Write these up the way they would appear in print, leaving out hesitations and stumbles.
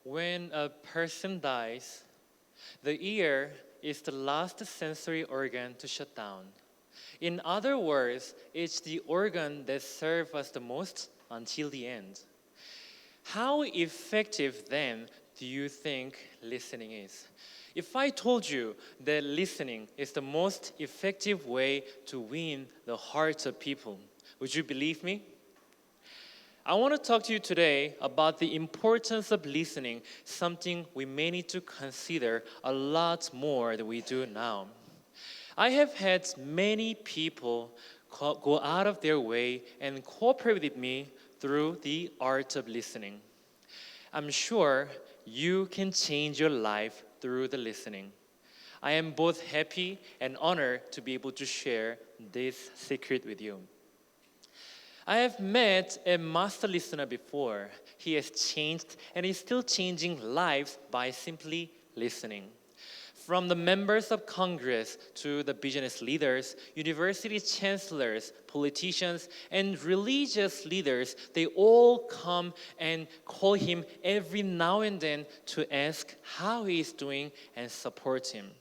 When a person dies, the ear is the last sensory organ to shut down. In other words, it's the organ that serves us the most until the end. How effective then do you think listening is? If I told you that listening is the most effective way to win the hearts of people, would you believe me? I want to talk to you today about the importance of listening, something we may need to consider a lot more than we do now. I have had many people go out of their way and cooperate with me through the art of listening. I'm sure you can change your life through the listening. I am both happy and honored to be able to share this secret with you. I have met a master listener before. He has changed and is still changing lives by simply listening. From the members of Congress to the business leaders, university chancellors, politicians, and religious leaders, they all come and call him every now and then to ask how he is doing and support him.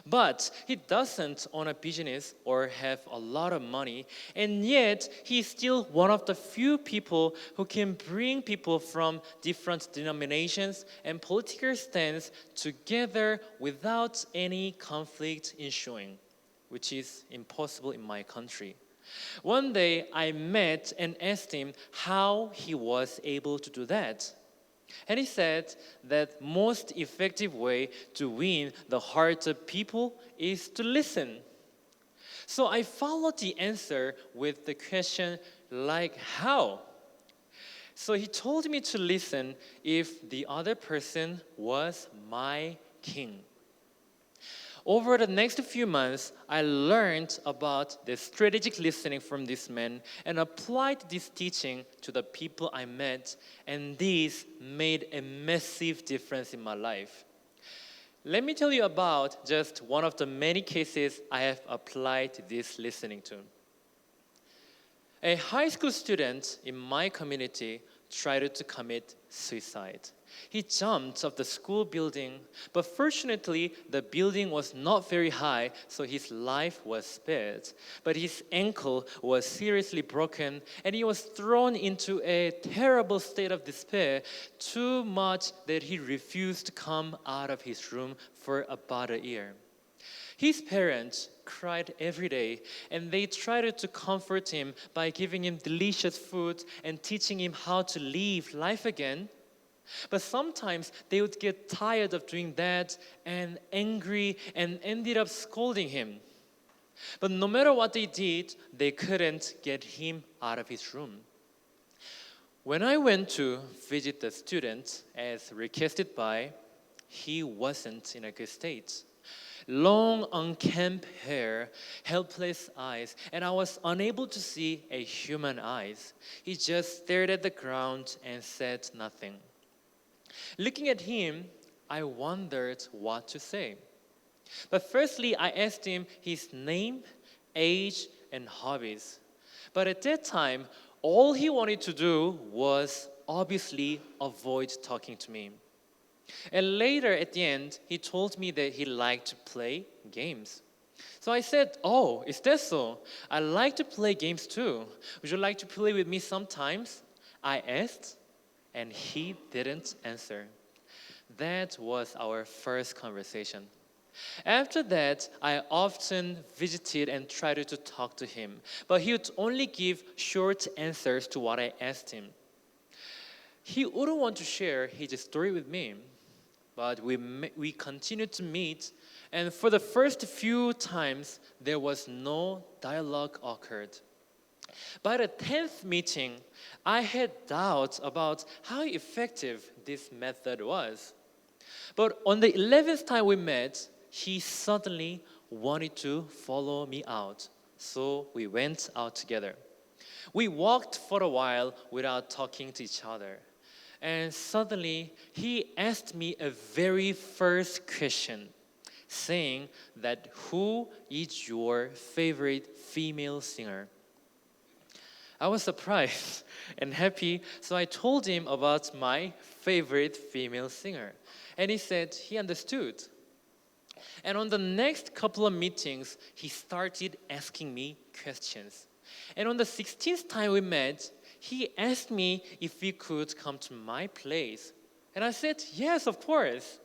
But he doesn't own a business or have a lot of money, and yet he's still one of the few people who can bring people from different denominations and political stands together without any conflict ensuing, which is impossible in my country. One day I met and asked him how he was able to do that. And he said that most effective way to win the hearts of people is to listen. So I followed the answer with the question like how? So he told me to listen if the other person was my king. Over the next few months, I learned about the strategic listening from this man and applied this teaching to the people I met, and this made a massive difference in my life. Let me tell you about just one of the many cases I have applied this listening to. A high school student in my community tried to commit suicide. He jumped off the school building, but fortunately, the building was not very high, so his life was spared. But his ankle was seriously broken, and he was thrown into a terrible state of despair, too much that he refused to come out of his room for about a year. His parents cried every day, and they tried to comfort him by giving him delicious food and teaching him how to live life again. But sometimes they would get tired of doing that and angry and ended up scolding him. But no matter what they did, they couldn't get him out of his room. When I went to visit the student as requested by, he wasn't in a good state. Long, unkempt hair, helpless eyes, and I was unable to see a human eyes. He just stared at the ground and said nothing. Looking at him, I wondered what to say. But firstly, I asked him his name, age, and hobbies. But at that time, all he wanted to do was obviously avoid talking to me. And later at the end, he told me that he liked to play games. So I said, "Oh, is that so? I like to play games too. Would you like to play with me sometimes?" I asked, and he didn't answer. That was our first conversation. After that, I often visited and tried to talk to him, but he would only give short answers to what I asked him. He wouldn't want to share his story with me, but we continued to meet, and for the first few times, there was no dialogue occurred. By the 10th meeting, I had doubts about how effective this method was. But on the 11th time we met, he suddenly wanted to follow me out. So we went out together. We walked for a while without talking to each other. And suddenly, he asked me a very first question, saying that who is your favorite female singer? I was surprised and happy, so I told him about my favorite female singer. And he said he understood. And on the next couple of meetings, he started asking me questions. And on the 16th time we met, he asked me if we could come to my place. And I said, yes, of course.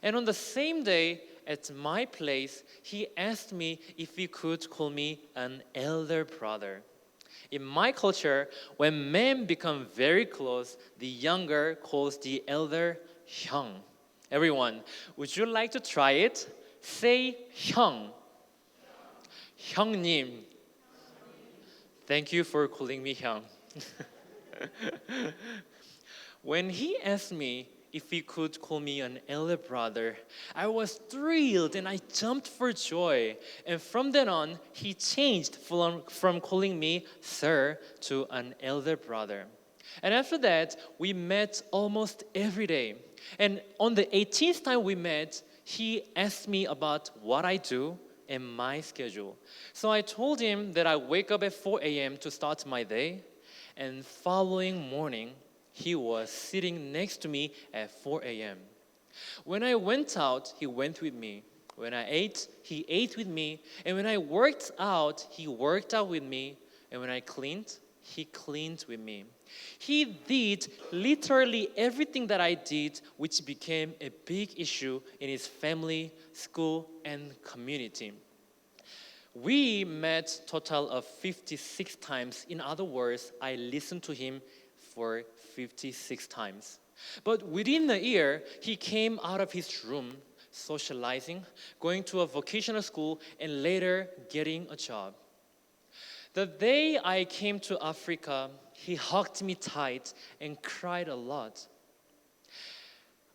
And on the same day, at my place, he asked me if he could call me an elder brother. In my culture, when men become very close, the younger calls the elder 형. Everyone, would you like to try it? Say 형. 형님. Thank you for calling me 형. When he asked me if he could call me an elder brother, I was thrilled and I jumped for joy. And from then on, he changed from calling me sir to an elder brother. And after that, we met almost every day. And on the 18th time we met, he asked me about what I do and my schedule. So I told him that I wake up at 4 a.m. to start my day. And following morning, he was sitting next to me at 4 a.m. When I went out, he went with me. When I ate, he ate with me. And when I worked out, he worked out with me. And when I cleaned, he cleaned with me. He did literally everything that I did, which became a big issue in his family, school, and community. We met total of 56 times. In other words, I listened to him for 56 times. But within a year, he came out of his room, socializing, going to a vocational school, and later getting a job. The day I came to Africa, he hugged me tight and cried a lot.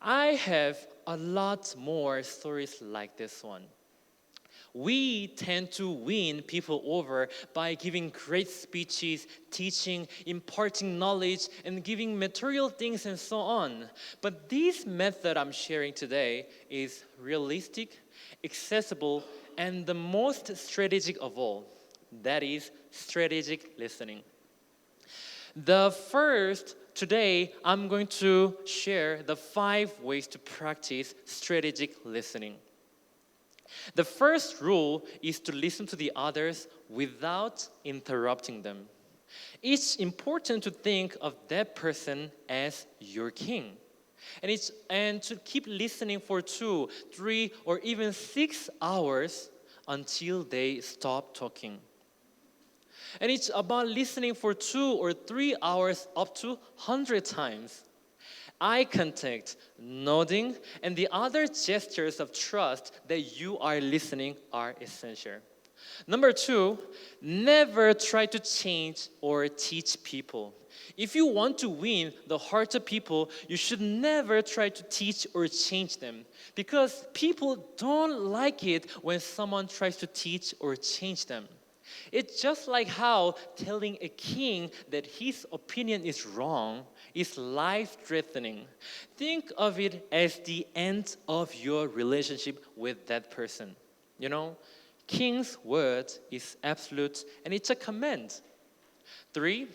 I have a lot more stories like this one. We tend to win people over by giving great speeches, teaching, imparting knowledge, and giving material things and so on. But this method I'm sharing today is realistic, accessible, and the most strategic of all. That is strategic listening. Today, I'm going to share the 5 ways to practice strategic listening. The first rule is to listen to the others without interrupting them. It's important to think of that person as your king. And to keep listening for 2, 3, or even 6 hours until they stop talking. And it's about listening for 2 or 3 hours up to 100 times. Eye contact, nodding, and the other gestures of trust that you are listening are essential. Number 2, never try to change or teach people. If you want to win the hearts of people, you should never try to teach or change them, because people don't like it when someone tries to teach or change them. It's just like how telling a king that his opinion is wrong is life-threatening. Think of it as the end of your relationship with that person. You know, king's word is absolute and it's a command. 3,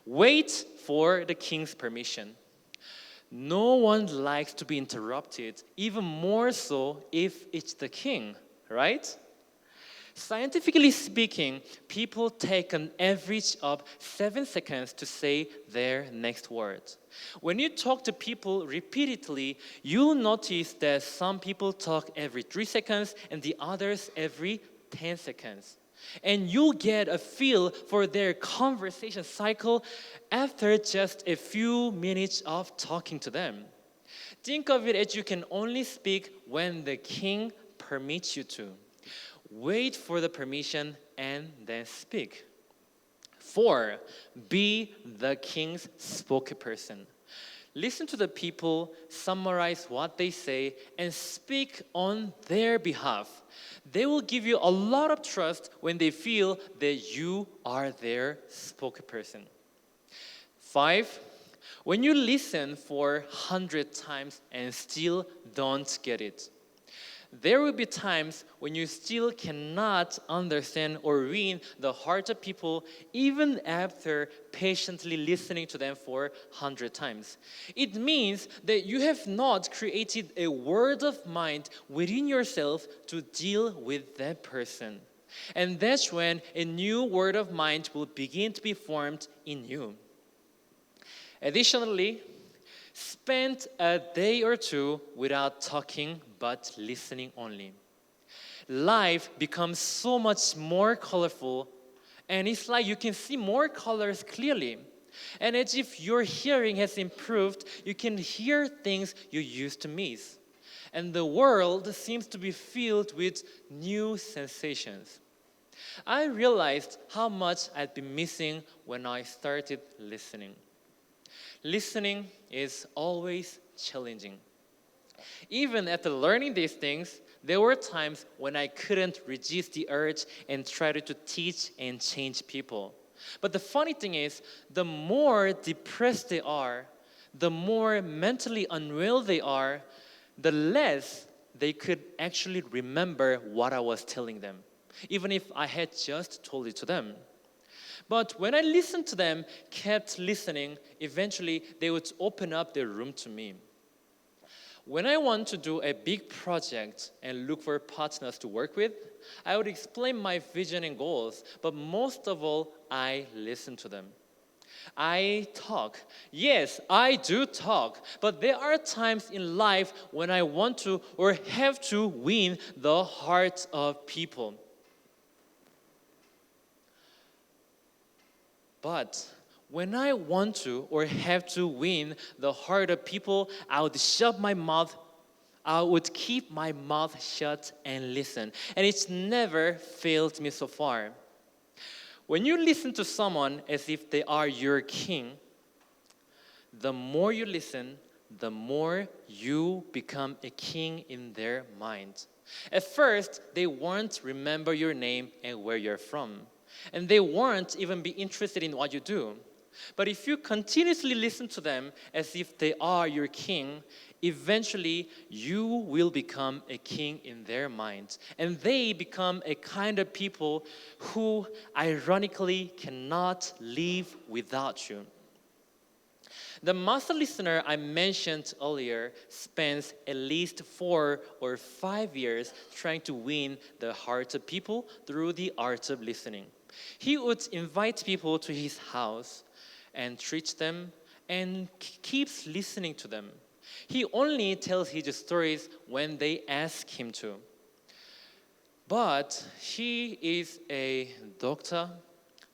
wait for the king's permission. No one likes to be interrupted, even more so if it's the king, right? Scientifically speaking, people take an average of 7 seconds to say their next word. When you talk to people repeatedly, you'll notice that some people talk every 3 seconds and the others every 10 seconds. And you'll get a feel for their conversation cycle after just a few minutes of talking to them. Think of it as you can only speak when the king permits you to. Wait for the permission and then speak. 4, be the king's spokesperson. Listen to the people, summarize what they say, and speak on their behalf. They will give you a lot of trust when they feel that you are their spokesperson. 5, when you listen for 100 times and still don't get it. There will be times when you still cannot understand or win the heart of people even after patiently listening to them for 100 times. It means that you have not created a word of mind within yourself to deal with that person. And that's when a new word of mind will begin to be formed in you. Additionally, spend a day or two without talking but listening only. Life becomes so much more colorful, and it's like you can see more colors clearly. And as if your hearing has improved, you can hear things you used to miss. And the world seems to be filled with new sensations. I realized how much I'd been missing when I started listening. Listening is always challenging. Even after learning these things, there were times when I couldn't resist the urge and tried to teach and change people. But the funny thing is, the more depressed they are, the more mentally unwell they are, the less they could actually remember what I was telling them, even if I had just told it to them. But when I listened to them, kept listening, eventually they would open up their room to me. When I want to do a big project and look for partners to work with, I would explain my vision and goals, but most of all, I listen to them. I talk. Yes, I do talk, but there are times in life when I want to or have to win the hearts of people. But when I want to or have to win the heart of people, I would shut my mouth. I would keep my mouth shut and listen. And it's never failed me so far. When you listen to someone as if they are your king, the more you listen, the more you become a king in their mind. At first, they won't remember your name and where you're from. And they won't even be interested in what you do. But if you continuously listen to them as if they are your king, eventually you will become a king in their minds. And they become a kind of people who ironically cannot live without you. The master listener I mentioned earlier spends at least 4 or 5 years trying to win the hearts of people through the art of listening. He would invite people to his house and treat them and keeps listening to them. He only tells his stories when they ask him to. But he is a doctor,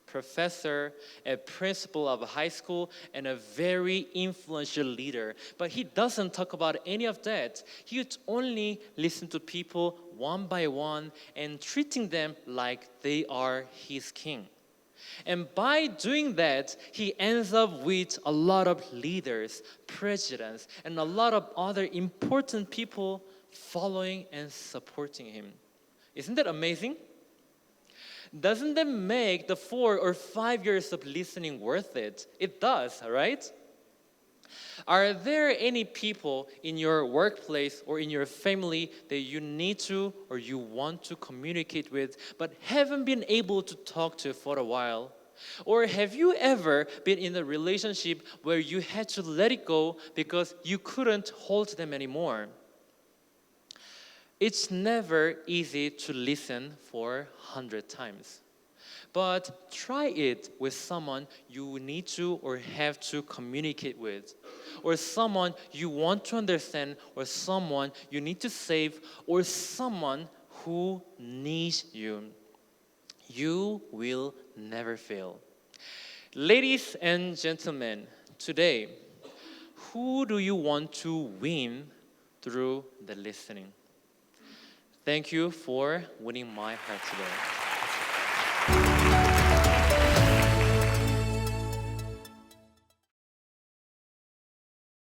professor, a principal of a high school, and a very influential leader. But he doesn't talk about any of that. He would only listen to people one by one and treating them like they are his king. And by doing that, he ends up with a lot of leaders, presidents, and a lot of other important people following and supporting him. Isn't that amazing? Doesn't that make the 4 or 5 years of listening worth it? It does, right? Are there any people in your workplace or in your family that you need to or you want to communicate with but haven't been able to talk to for a while? Or have you ever been in a relationship where you had to let it go because you couldn't hold them anymore? It's never easy to listen for 100 times. But try it with someone you need to or have to communicate with, or someone you want to understand, or someone you need to save, or someone who needs you. You will never fail. Ladies and gentlemen, today, who do you want to win through the listening? Thank you for winning my heart today.